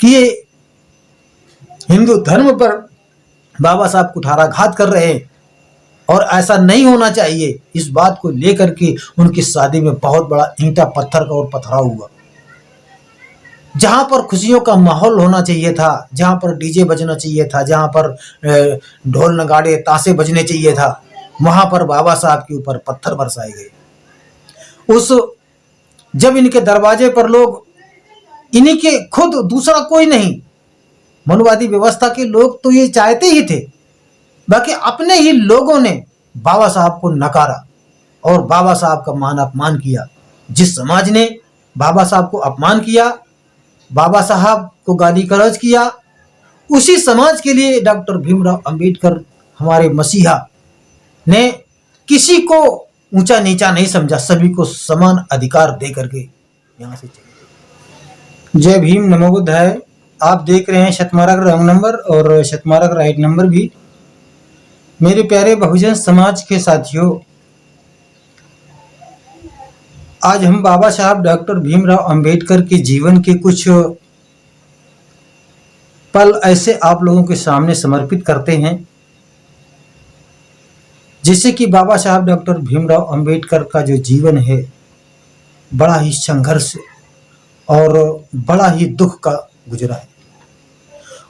कि ये हिंदू धर्म पर बाबा साहब कुठाराघात कर रहे हैं और ऐसा नहीं होना चाहिए। इस बात को लेकर के उनकी शादी में बहुत बड़ा ईंटा पत्थर का और पथराव हुआ। जहां पर खुशियों का माहौल होना चाहिए था, जहां पर डीजे बजना चाहिए था, जहां पर ढोल नगाड़े ताशे बजने चाहिए था, वहां पर बाबा साहब के ऊपर पत्थर बरसाए गए। जब इनके दरवाजे पर लोग, इन्हीं के खुद, दूसरा कोई नहीं, मनुवादी व्यवस्था के लोग तो ये चाहते ही थे, बाकी अपने ही लोगों ने बाबा साहब को नकारा और बाबा साहब का मान अपमान किया। जिस समाज ने बाबा साहब को अपमान किया, बाबा साहब को गाली गलौज किया, उसी समाज के लिए डॉक्टर भीमराव अंबेडकर हमारे मसीहा ने किसी को ऊंचा नीचा नहीं समझा, सभी को समान अधिकार दे करके यहां से चले। जय भीम, नमो बुद्धाय। आप देख रहे हैं शतमार्ग रॉन्ग नंबर और शतमार्ग राइट नंबर भी। मेरे प्यारे बहुजन समाज के साथियों, आज हम बाबा साहब डॉक्टर भीमराव अंबेडकर के जीवन के कुछ पल ऐसे आप लोगों के सामने समर्पित करते हैं जिससे कि बाबा साहब डॉक्टर भीमराव अंबेडकर का जो जीवन है बड़ा ही संघर्ष और बड़ा ही दुख का गुजरा है।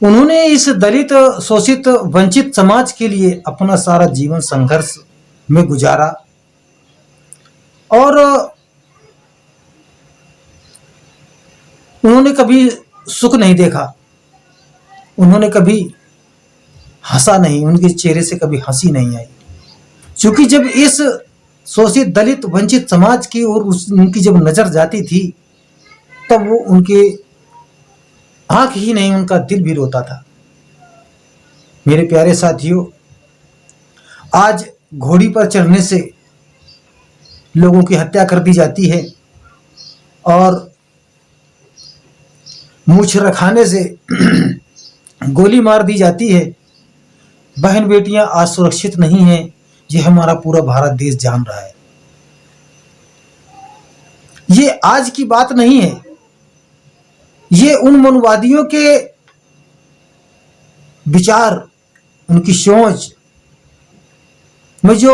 उन्होंने इस दलित, शोषित, वंचित समाज के लिए अपना सारा जीवन संघर्ष में गुजारा और उन्होंने कभी सुख नहीं देखा, उन्होंने कभी हंसा नहीं, उनके चेहरे से कभी हंसी नहीं आई। क्योंकि जब इस शोषित, दलित, वंचित समाज की ओर उनकी जब नजर जाती थी तब वो उनके आंख ही नहीं, उनका दिल भी रोता था। मेरे प्यारे साथियों, आज घोड़ी पर चढ़ने से लोगों की हत्या कर दी जाती है और मूछ रखाने से गोली मार दी जाती है। बहन बेटियां आज सुरक्षित नहीं हैं, ये हमारा पूरा भारत देश जान रहा है। ये आज की बात नहीं है, ये उन मनुवादियों के विचार, उनकी सोच में जो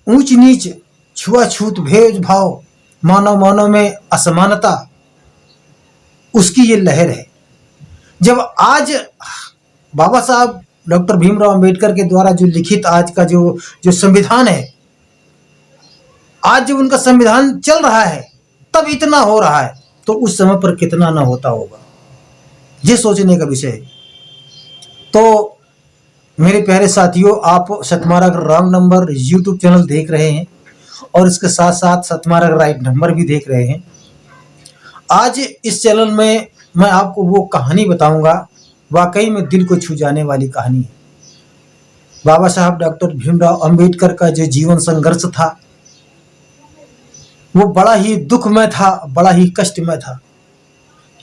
ऊंच नीच, छुआछूत, भेदभाव, मानव मानव में असमानता, उसकी ये लहर है। जब आज बाबा साहब डॉक्टर भीमराव अंबेडकर के द्वारा जो लिखित आज का जो संविधान है, आज जब उनका संविधान चल रहा है तब इतना हो रहा है, तो उस समय पर कितना ना होता होगा, ये सोचने का विषय है। तो मेरे प्यारे साथियों, आप शतमार्ग रॉन्ग नंबर यूट्यूब चैनल देख रहे हैं और इसके साथ साथ शतमार्ग राइट नंबर भी देख रहे हैं। आज इस चैनल में मैं आपको वो कहानी बताऊंगा, वाकई में दिल को छू जाने वाली कहानी है। बाबा साहब डॉक्टर भीमराव अंबेडकर का जो जीवन संघर्ष था वो बड़ा ही दुखमय था, बड़ा ही कष्टमय था।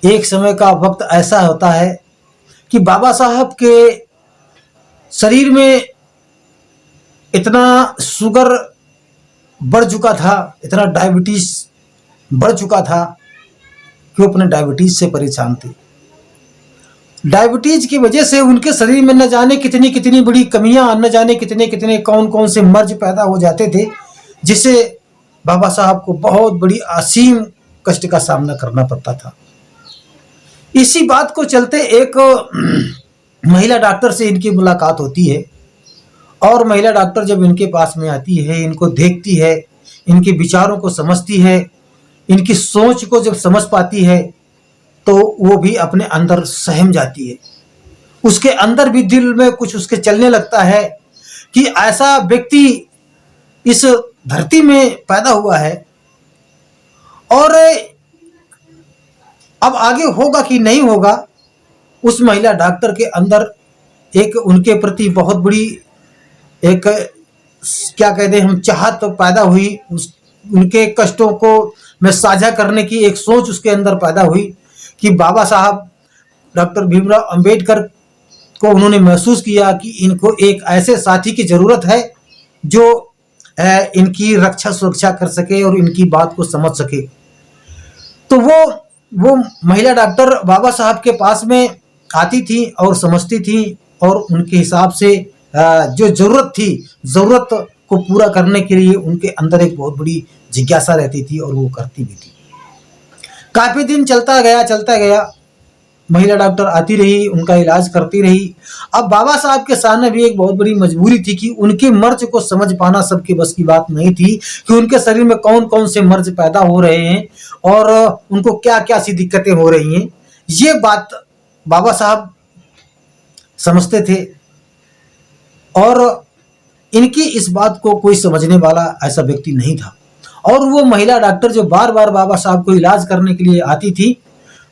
एक समय का वक्त ऐसा होता है कि बाबा साहब के शरीर में इतना शुगर बढ़ चुका था, इतना डायबिटीज बढ़ चुका था कि वो अपने डायबिटीज से परेशान थे। डायबिटीज की वजह से उनके शरीर में न जाने कितनी कितनी बड़ी कमियां, न जाने कितने कितने कौन कौन से मर्ज पैदा हो जाते थे, जिससे बाबा साहब को बहुत बड़ी असीम कष्ट का सामना करना पड़ता था। इसी बात को चलते एक महिला डॉक्टर से इनकी मुलाकात होती है और महिला डॉक्टर जब इनके पास में आती है, इनको देखती है, इनके विचारों को समझती है, इनकी सोच को जब समझ पाती है तो वो भी अपने अंदर सहम जाती है। उसके अंदर भी दिल में कुछ उसके चलने लगता है कि ऐसा व्यक्ति इस धरती में पैदा हुआ है और अब आगे होगा कि नहीं होगा। उस महिला डॉक्टर के अंदर एक उनके प्रति बहुत बड़ी एक क्या कहते हैं हम चाहत तो पैदा हुई, उनके कष्टों को में साझा करने की एक सोच उसके अंदर पैदा हुई कि बाबा साहब डॉक्टर भीमराव अंबेडकर को उन्होंने महसूस किया कि इनको एक ऐसे साथी की ज़रूरत है जो इनकी रक्षा सुरक्षा कर सके और इनकी बात को समझ सके। तो वो वो महिला डॉक्टर बाबा साहब के पास में आती थी और समझती थी और उनके हिसाब से जो ज़रूरत थी, ज़रूरत को पूरा करने के लिए उनके अंदर एक बहुत बड़ी जिज्ञासा रहती थी और वो करती भी थी। काफ़ी दिन चलता गया, महिला डॉक्टर आती रही, उनका इलाज करती रही। अब बाबा साहब के सामने भी एक बहुत बड़ी मजबूरी थी कि उनके मर्ज को समझ पाना सबके बस की बात नहीं थी कि उनके शरीर में कौन कौन से मर्ज पैदा हो रहे हैं और उनको क्या क्या सी दिक्कतें हो रही हैं। ये बात बाबा साहब समझते थे और इनकी इस बात को कोई समझने वाला ऐसा व्यक्ति नहीं था। और वो महिला डॉक्टर जो बार बार बाबा साहब को इलाज करने के लिए आती थी,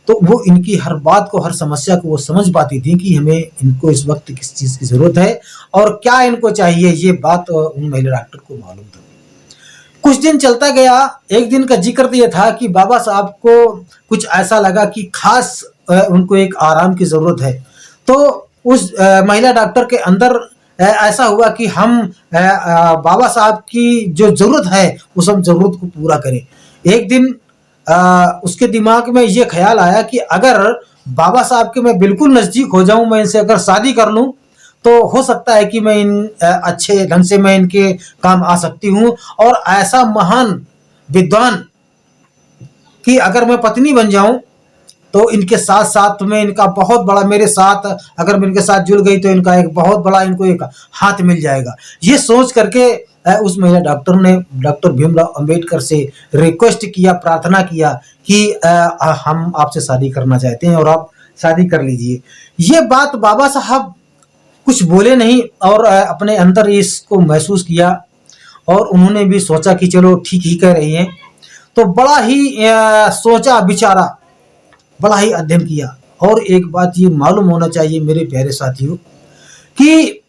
तो वो इनकी हर बात को, हर समस्या को वो समझ पाती थी कि हमें इनको इस वक्त किस चीज़ की ज़रूरत है और क्या इनको चाहिए। ये बात उन महिला डॉक्टर को मालूम था। कुछ दिन चलता गया। एक दिन का जिक्र तो ये था कि बाबा साहब को कुछ ऐसा लगा कि खास उनको एक आराम की ज़रूरत है। तो उस महिला डॉक्टर के अंदर ऐसा हुआ कि हम बाबा साहब की जो ज़रूरत है उस हम ज़रूरत को पूरा करें। एक दिन उसके दिमाग में ये ख्याल आया कि अगर बाबा साहब के मैं बिल्कुल नज़दीक हो जाऊं, मैं इनसे अगर शादी कर लूं तो हो सकता है कि मैं इन अच्छे ढंग से मैं इनके काम आ सकती हूं और ऐसा महान विद्वान कि अगर मैं पत्नी बन जाऊं तो इनके साथ साथ में इनका बहुत बड़ा, मेरे साथ अगर मैं इनके साथ जुड़ गई तो इनका एक बहुत बड़ा, इनको एक हाथ मिल जाएगा। ये सोच करके उस महिला डॉक्टर ने डॉक्टर भीमराव अंबेडकर से रिक्वेस्ट किया, प्रार्थना किया कि हम आपसे शादी करना चाहते हैं और आप शादी कर लीजिए। ये बात बाबा साहब कुछ बोले नहीं और अपने अंदर इसको महसूस किया और उन्होंने भी सोचा कि चलो ठीक ही कह रही हैं। तो बड़ा ही सोचा विचारा, बड़ा ही अध्ययन किया। और एक बात ये मालूम होना चाहिए मेरे प्यारे साथियों कि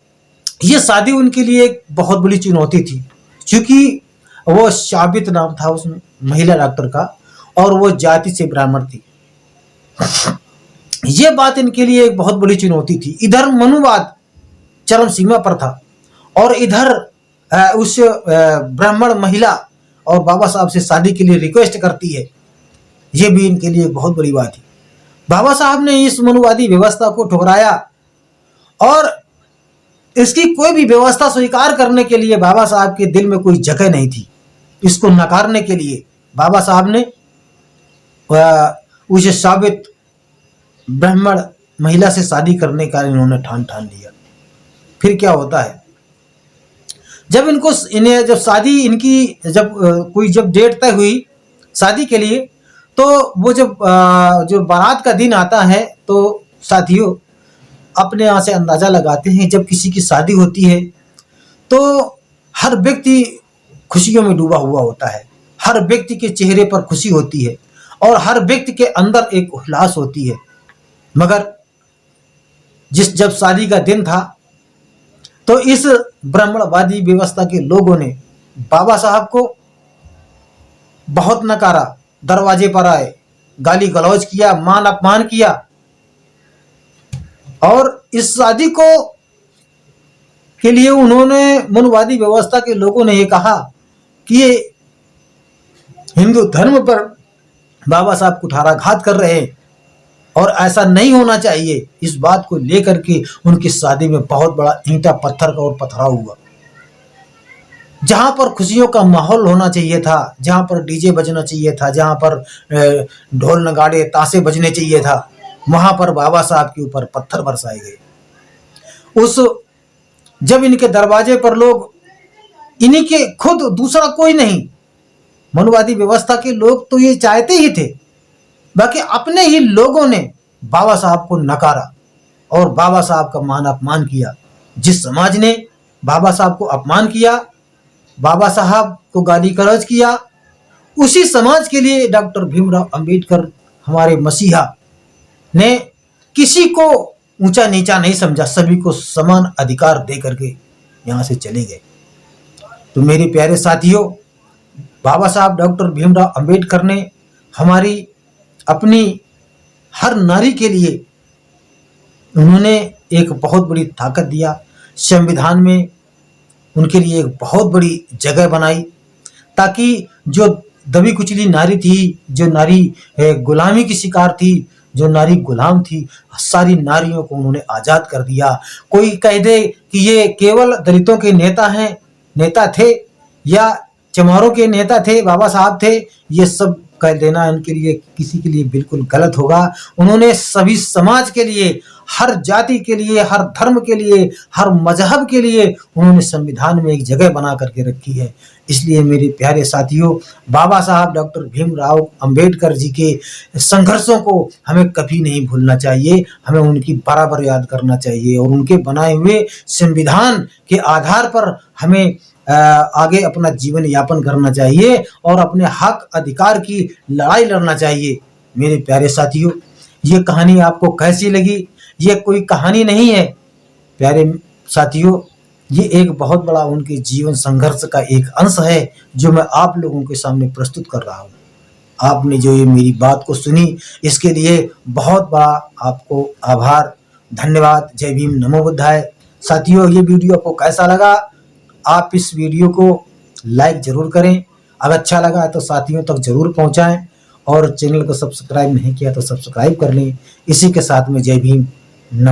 ये शादी उनके लिए एक बहुत बड़ी चुनौती थी, क्योंकि वो शाबित नाम था उस महिला डॉक्टर का और वो जाति से ब्राह्मण थी। ये बात इनके लिए एक बहुत बड़ी चुनौती थी। इधर मनुवाद चरम सीमा पर था और इधर उस ब्राह्मण महिला और बाबा साहब से शादी के लिए रिक्वेस्ट करती है। ये भी इनके लिए बहुत बड़ी बात है। बाबा साहब ने इस मनुवादी व्यवस्था को ठुकराया और इसकी कोई भी व्यवस्था स्वीकार करने के लिए बाबा साहब के दिल में कोई जगह नहीं थी। इसको नकारने के लिए बाबा साहब ने उसे साबित ब्राह्मण महिला से शादी करने का इन्होंने ठान लिया। फिर क्या होता है, जब इनको इन्हें जब शादी इनकी जब डेट तय हुई शादी के लिए, तो वो जब जो बारात का दिन आता है तो साथियों अपने यहाँ से अंदाज़ा लगाते हैं, जब किसी की शादी होती है तो हर व्यक्ति खुशियों में डूबा हुआ होता है। हर व्यक्ति के चेहरे पर खुशी होती है और हर व्यक्ति के अंदर एक उल्लास होती है। मगर जब शादी का दिन था तो इस ब्राह्मणवादी व्यवस्था के लोगों ने बाबा साहब को बहुत नकारा, दरवाजे पर आए, गाली गलौज किया, मान अपमान किया और इस शादी को के लिए उन्होंने, मनुवादी व्यवस्था के लोगों ने ये कहा कि ये हिंदू धर्म पर बाबा साहब कुठाराघात कर रहे हैं और ऐसा नहीं होना चाहिए। इस बात को लेकर के उनकी शादी में बहुत बड़ा ईंटा पत्थर का और पथराव हुआ। जहाँ पर खुशियों का माहौल होना चाहिए था, जहाँ पर डीजे बजना चाहिए था, जहाँ पर ढोल नगाड़े ताशे बजने चाहिए था, वहाँ पर बाबा साहब के ऊपर पत्थर बरसाए गए। जब इनके दरवाजे पर लोग, इन्हीं के खुद, दूसरा कोई नहीं, मनुवादी व्यवस्था के लोग तो ये चाहते ही थे, बाकी अपने ही लोगों ने बाबा साहब को नकारा और बाबा साहब का मान अपमान किया। जिस समाज ने बाबा साहब को अपमान किया, बाबा साहब को गाली गलौज किया, उसी समाज के लिए डॉक्टर भीमराव अंबेडकर हमारे मसीहा ने किसी को ऊंचा नीचा नहीं समझा, सभी को समान अधिकार दे करके यहाँ से चले गए। तो मेरे प्यारे साथियों, बाबा साहब डॉक्टर भीमराव अंबेडकर ने हमारी अपनी हर नारी के लिए उन्होंने एक बहुत बड़ी ताकत दिया। संविधान में उनके लिए एक बहुत बड़ी जगह बनाई ताकि जो दबी कुचली नारी थी, जो नारी गुलामी की शिकार थी, जो नारी गुलाम थी, सारी नारियों को उन्होंने आजाद कर दिया। कोई कह दे कि ये केवल दलितों के नेता थे या चमारों के नेता थे, बाबा साहब थे, ये सब कह देना इनके लिए किसी के लिए बिल्कुल गलत होगा। उन्होंने सभी समाज के लिए, हर जाति के लिए, हर धर्म के लिए, हर मजहब के लिए उन्होंने संविधान में एक जगह बना करके रखी है। इसलिए मेरे प्यारे साथियों, बाबा साहब डॉक्टर भीमराव अंबेडकर जी के संघर्षों को हमें कभी नहीं भूलना चाहिए, हमें उनकी बराबर याद करना चाहिए और उनके बनाए हुए संविधान के आधार पर हमें आगे अपना जीवन यापन करना चाहिए और अपने हक अधिकार की लड़ाई लड़ना चाहिए। मेरे प्यारे साथियों, ये कहानी आपको कैसी लगी? ये कोई कहानी नहीं है प्यारे साथियों, ये एक बहुत बड़ा उनके जीवन संघर्ष का एक अंश है जो मैं आप लोगों के सामने प्रस्तुत कर रहा हूँ। आपने जो ये मेरी बात को सुनी, इसके लिए बहुत बड़ा आपको आभार, धन्यवाद। जय भीम, नमो बुद्धाय। साथियों, ये वीडियो आपको कैसा लगा? आप इस वीडियो को लाइक जरूर करें, अगर अच्छा लगा तो साथियों तक जरूर पहुंचाएं और चैनल को सब्सक्राइब नहीं किया तो सब्सक्राइब कर लें। इसी के साथ में जय भीम,